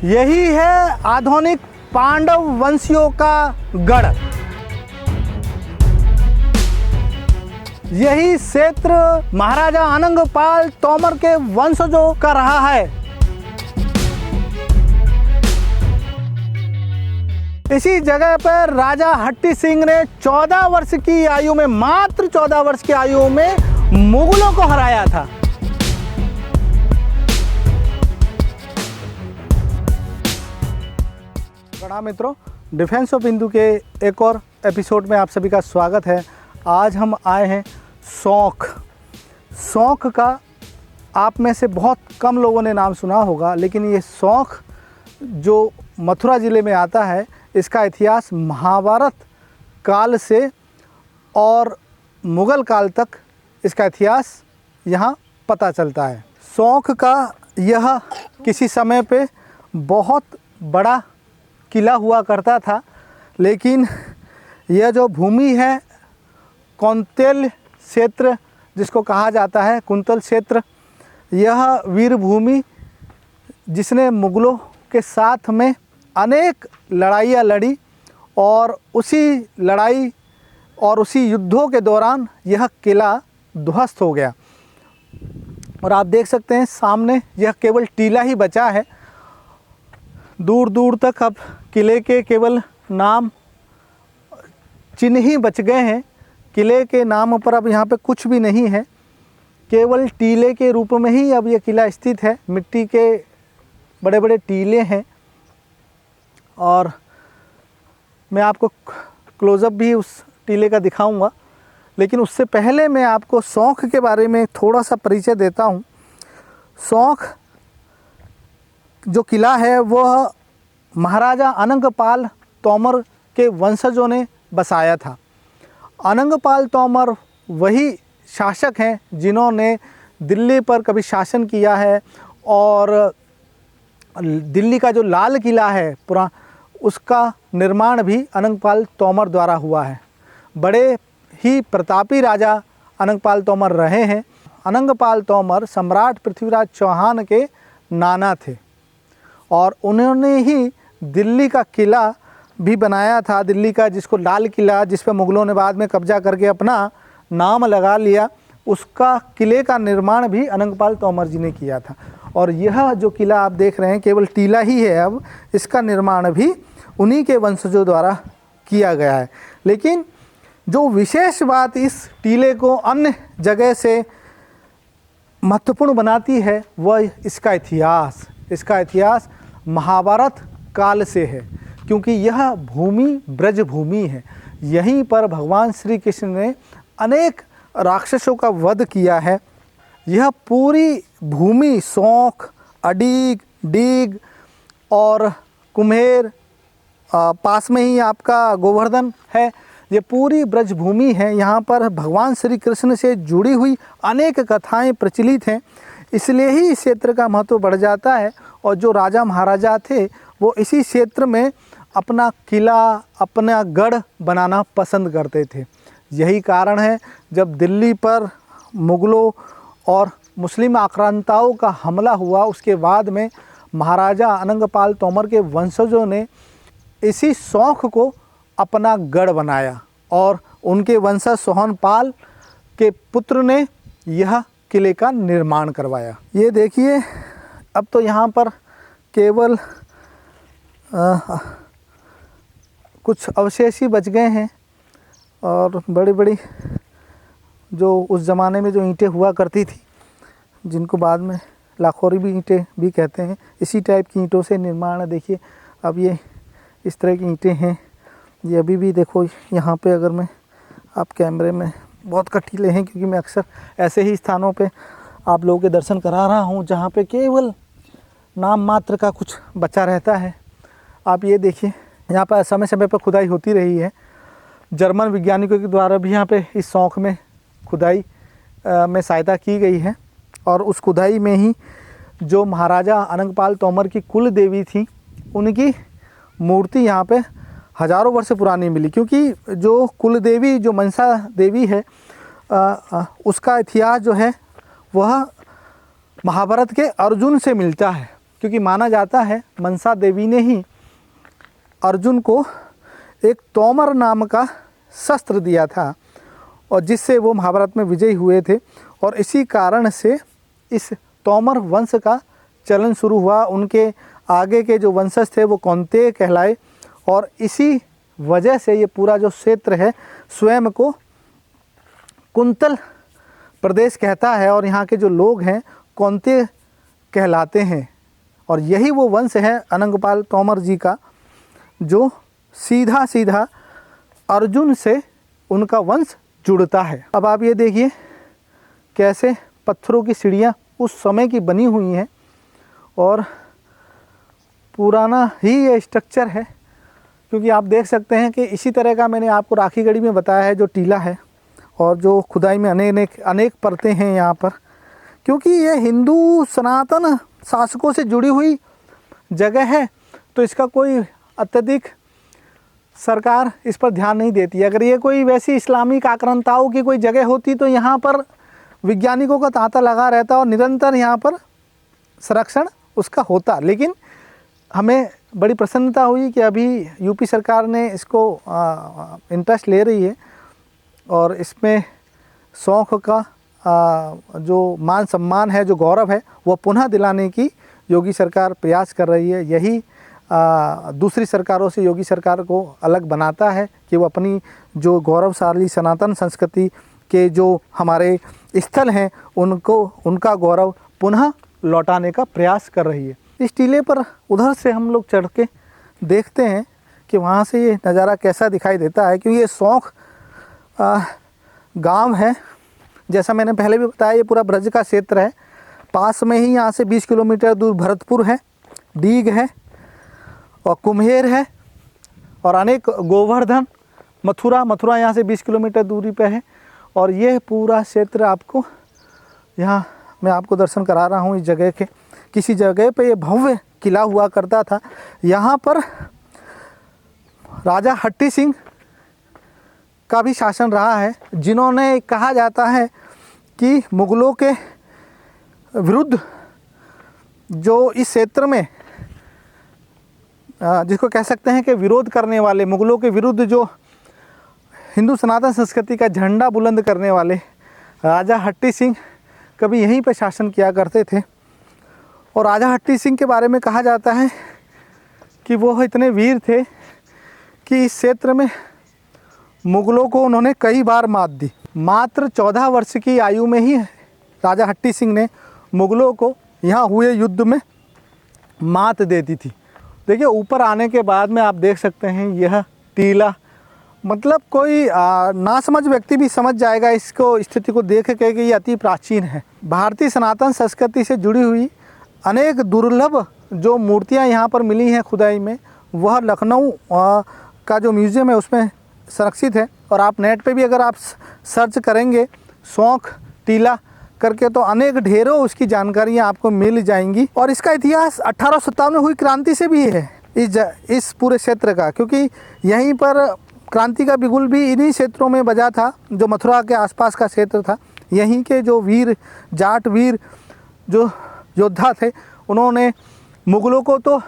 यही है आधुनिक पांडव वंशियों का गढ़। यही क्षेत्र महाराजा अनंगपाल तोमर के वंशजों का रहा है। इसी जगह पर राजा हट्टी सिंह ने 14 वर्ष की आयु में, मात्र 14 वर्ष की आयु में मुगलों को हराया था। प्रणाम मित्रों, डिफेंस ऑफ हिंदू के एक और एपिसोड में आप सभी का स्वागत है। आज हम आए हैं सौंख का आप में से बहुत कम लोगों ने नाम सुना होगा, लेकिन ये सौंख जो मथुरा ज़िले में आता है, इसका इतिहास महाभारत काल से और मुग़ल काल तक इसका इतिहास यहाँ पता चलता है। सौंख का यह किसी समय पे बहुत बड़ा किला हुआ करता था, लेकिन यह जो भूमि है कौंतेल क्षेत्र जिसको कहा जाता है, कुंतल क्षेत्र, यह वीर भूमि जिसने मुग़लों के साथ में अनेक लड़ाइयाँ लड़ी और उसी लड़ाई और उसी युद्धों के दौरान यह किला ध्वस्त हो गया। और आप देख सकते हैं सामने यह केवल टीला ही बचा है। दूर दूर तक अब किले के केवल नाम चिन्ह ही बच गए हैं। किले के नाम पर अब यहाँ पे कुछ भी नहीं है, केवल टीले के रूप में ही अब यह किला स्थित है। मिट्टी के बड़े बड़े टीले हैं और मैं आपको क्लोज़अप भी उस टीले का दिखाऊंगा, लेकिन उससे पहले मैं आपको सौंख के बारे में थोड़ा सा परिचय देता हूँ। सौंख जो किला है वह महाराजा अनंगपाल तोमर के वंशजों ने बसाया था। अनंगपाल तोमर वही शासक हैं जिन्होंने दिल्ली पर कभी शासन किया है और दिल्ली का जो लाल किला है उसका निर्माण भी अनंगपाल तोमर द्वारा हुआ है। बड़े ही प्रतापी राजा अनंगपाल तोमर रहे हैं। अनंगपाल तोमर सम्राट पृथ्वीराज चौहान के नाना थे और उन्होंने ही दिल्ली का किला भी बनाया था। दिल्ली का जिसको लाल किला, जिस पर मुग़लों ने बाद में कब्जा करके अपना नाम लगा लिया, उसका किले का निर्माण भी अनंगपाल तोमर जी ने किया था। और यह जो किला आप देख रहे हैं केवल टीला ही है, अब इसका निर्माण भी उन्हीं के वंशजों द्वारा किया गया है। लेकिन जो विशेष बात इस टीले को अन्य जगह से महत्वपूर्ण बनाती है वह इसका इतिहास। इसका इतिहास महाभारत काल से है, क्योंकि यह भूमि ब्रज भूमि है। यहीं पर भगवान श्री कृष्ण ने अनेक राक्षसों का वध किया है। यह पूरी भूमि सौंख, अडीग, डीग और कुम्हेर, पास में ही आपका गोवर्धन है, ये पूरी ब्रज भूमि है। यहाँ पर भगवान श्री कृष्ण से जुड़ी हुई अनेक कथाएं प्रचलित हैं, इसलिए ही इस क्षेत्र का महत्व बढ़ जाता है। और जो राजा महाराजा थे वो इसी क्षेत्र में अपना किला, अपना गढ़ बनाना पसंद करते थे। यही कारण है जब दिल्ली पर मुग़लों और मुस्लिम आक्रांताओं का हमला हुआ, उसके बाद में महाराजा अनंगपाल तोमर के वंशजों ने इसी सौंख को अपना गढ़ बनाया और उनके वंशज सोहनपाल के पुत्र ने यह किले का निर्माण करवाया। ये देखिए, अब तो यहाँ पर केवल कुछ अवशेष ही बच गए हैं और बड़ी बड़ी जो उस ज़माने में जो ईंटें हुआ करती थी, जिनको बाद में लाखोरी भी ईंटें भी कहते हैं, इसी टाइप की ईंटों से निर्माण है। देखिए अब ये इस तरह की ईंटें हैं। ये अभी भी देखो यहाँ पे, अगर मैं आप कैमरे में, बहुत कटीले हैं क्योंकि मैं अक्सर ऐसे ही स्थानों पे आप लोगों के दर्शन करा रहा हूँ जहाँ पे केवल नाम मात्र का कुछ बचा रहता है। आप ये देखिए, यहाँ पर समय समय पर खुदाई होती रही है। जर्मन वैज्ञानिकों के द्वारा भी यहाँ पे इस सौंख में खुदाई में सहायता की गई है और उस खुदाई में ही जो महाराजा अनंगपाल तोमर की कुल देवी थी, उनकी मूर्ति यहाँ पे हज़ारों वर्ष पुरानी मिली। क्योंकि जो कुल देवी, जो मनसा देवी है, उसका इतिहास जो है वह महाभारत के अर्जुन से मिलता है। क्योंकि माना जाता है मनसा देवी ने ही अर्जुन को एक तोमर नाम का शस्त्र दिया था और जिससे वो महाभारत में विजयी हुए थे। और इसी कारण से इस तोमर वंश का चलन शुरू हुआ। उनके आगे के जो वंशज थे वो कौंतेय कहलाए और इसी वजह से ये पूरा जो क्षेत्र है स्वयं को कुंतल प्रदेश कहता है और यहाँ के जो लोग हैं कौंतेय कहलाते हैं। और यही वो वंश है अनंगपाल तोमर जी का, जो सीधा सीधा अर्जुन से उनका वंश जुड़ता है। अब आप ये देखिए कैसे पत्थरों की सीढ़ियाँ उस समय की बनी हुई हैं और पुराना ही ये स्ट्रक्चर है, क्योंकि आप देख सकते हैं कि इसी तरह का मैंने आपको राखीगढ़ी में बताया है जो टीला है और जो खुदाई में अनेक परतें हैं यहाँ पर, क्योंकि ये हिंदू सनातन शासकों से जुड़ी हुई जगह है तो इसका कोई अत्यधिक सरकार इस पर ध्यान नहीं देती। अगर ये कोई वैसी इस्लामिक आक्रांताओं की कोई जगह होती तो यहाँ पर वैज्ञानिकों का तांता लगा रहता और निरंतर यहाँ पर संरक्षण उसका होता। लेकिन हमें बड़ी प्रसन्नता हुई कि अभी यूपी सरकार ने इसको इंटरेस्ट ले रही है और इसमें शौक़ का जो मान सम्मान है, जो गौरव है, वो पुनः दिलाने की योगी सरकार प्रयास कर रही है। यही दूसरी सरकारों से योगी सरकार को अलग बनाता है कि वो अपनी जो गौरवशाली सनातन संस्कृति के जो हमारे स्थल हैं उनका गौरव पुनः लौटाने का प्रयास कर रही है। इस टीले पर उधर से हम लोग चढ़ के देखते हैं कि वहाँ से ये नज़ारा कैसा दिखाई देता है, क्योंकि ये सौंख गांव है। जैसा मैंने पहले भी बताया ये पूरा ब्रज का क्षेत्र है। पास में ही यहाँ से 20 किलोमीटर दूर भरतपुर है, डीग है और कुम्हेर है और अनेक गोवर्धन, मथुरा यहाँ से 20 किलोमीटर दूरी पे है। और ये पूरा क्षेत्र आपको यहाँ मैं आपको दर्शन करा रहा हूँ। इस जगह के किसी जगह पे ये भव्य किला हुआ करता था। यहाँ पर राजा हट्टी सिंह का भी शासन रहा है, जिन्होंने कहा जाता है कि मुग़लों के विरुद्ध जो इस क्षेत्र में जिसको कह सकते हैं कि विरोध करने वाले, मुग़लों के विरुद्ध जो हिंदू सनातन संस्कृति का झंडा बुलंद करने वाले राजा हट्टी सिंह कभी यहीं पर शासन किया करते थे। और राजा हट्टी सिंह के बारे में कहा जाता है कि वो इतने वीर थे कि इस क्षेत्र में मुग़लों को उन्होंने कई बार मात दी। मात्र 14 वर्ष की आयु में ही राजा हट्टी सिंह ने मुग़लों को यहाँ हुए युद्ध में मात दे दी थी। देखिए ऊपर आने के बाद में आप देख सकते हैं यह टीला, मतलब कोई नासमझ व्यक्ति भी समझ जाएगा इसको, स्थिति को देख के कि ये अति प्राचीन है। भारतीय सनातन संस्कृति से जुड़ी हुई अनेक दुर्लभ जो मूर्तियाँ यहाँ पर मिली हैं खुदाई में, वह लखनऊ का जो म्यूज़ियम है उसमें संरक्षित है। और आप नेट पे भी अगर आप सर्च करेंगे सौंख टीला करके तो अनेक ढेरों उसकी जानकारियाँ आपको मिल जाएंगी। और इसका इतिहास 1857 में हुई क्रांति से भी है इस पूरे क्षेत्र का, क्योंकि यहीं पर क्रांति का बिगुल भी इन्हीं क्षेत्रों में बजा था। जो मथुरा के आसपास का क्षेत्र था, यहीं के जो वीर जाट वीर जो योद्धा थे उन्होंने मुग़लों को तो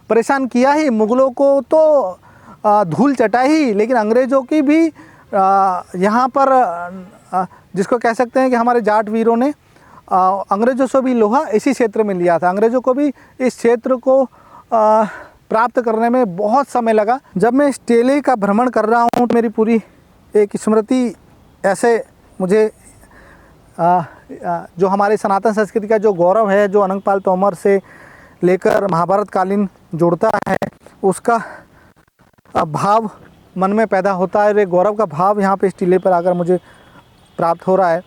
परेशान किया ही, मुग़लों को तो धूल चटाई, लेकिन अंग्रेज़ों की भी यहाँ पर जिसको कह सकते हैं कि हमारे जाट वीरों ने अंग्रेज़ों से भी लोहा इसी क्षेत्र में लिया था। अंग्रेज़ों को भी इस क्षेत्र को प्राप्त करने में बहुत समय लगा। जब मैं इस टीले का भ्रमण कर रहा हूँ मेरी पूरी एक स्मृति ऐसे मुझे जो हमारे सनातन संस्कृति का जो गौरव है, जो अनंगपाल तोमर से लेकर महाभारत कालीन जोड़ता है, उसका भाव मन में पैदा होता है। एक गौरव का भाव यहाँ पे इस टीले पर आकर मुझे प्राप्त हो रहा है।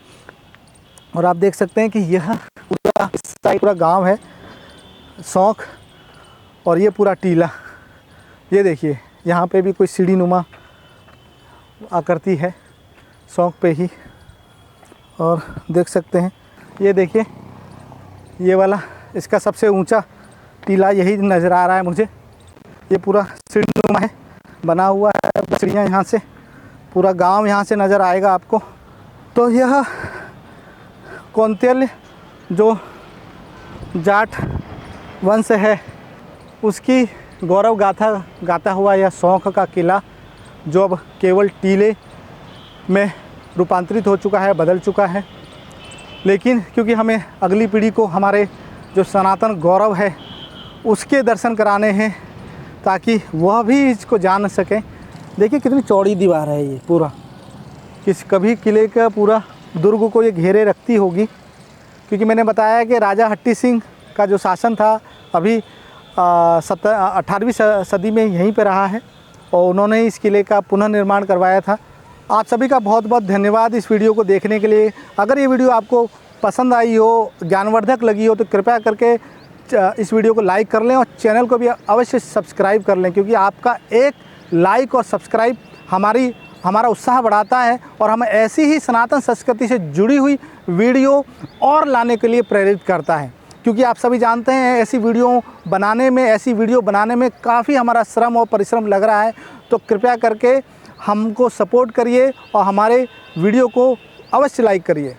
और आप देख सकते हैं कि यह पूरा गांव है सौंख और ये पूरा टीला। ये देखिए यहाँ पे भी कोई सीढ़ी नुमा आकृति है सौंख पे ही, और देख सकते हैं ये देखिए ये वाला इसका सबसे ऊंचा टीला यही नज़र आ रहा है मुझे। ये पूरा सीढ़ी नुमा है, बना हुआ है, सीढ़ियाँ यहाँ से पूरा गांव यहाँ से नज़र आएगा आपको। तो यह कौंतेय जो जाट वंश है उसकी गौरव गाथा गाता हुआ यह सौंख का किला जो अब केवल टीले में रूपांतरित हो चुका है, बदल चुका है। लेकिन क्योंकि हमें अगली पीढ़ी को हमारे जो सनातन गौरव है उसके दर्शन कराने हैं ताकि वह भी इसको जान सकें। देखिए कितनी चौड़ी दीवार है ये पूरा, कभी किले का पूरा दुर्ग को ये घेरे रखती होगी, क्योंकि मैंने बताया कि राजा हट्टी सिंह का जो शासन था अभी 18वीं सदी में यहीं पे रहा है और उन्होंने इस किले का पुनर्निर्माण करवाया था। आप सभी का बहुत बहुत धन्यवाद इस वीडियो को देखने के लिए। अगर ये वीडियो आपको पसंद आई हो, ज्ञानवर्धक लगी हो, तो कृपया करके इस वीडियो को लाइक कर लें और चैनल को भी अवश्य सब्सक्राइब कर लें, क्योंकि आपका एक लाइक और सब्सक्राइब हमारा उत्साह बढ़ाता है और हमें ऐसी ही सनातन संस्कृति से जुड़ी हुई वीडियो और लाने के लिए प्रेरित करता है। क्योंकि आप सभी जानते हैं ऐसी वीडियो बनाने में काफ़ी हमारा श्रम और परिश्रम लग रहा है। तो कृपया करके हमको सपोर्ट करिए और हमारे वीडियो को अवश्य लाइक करिए।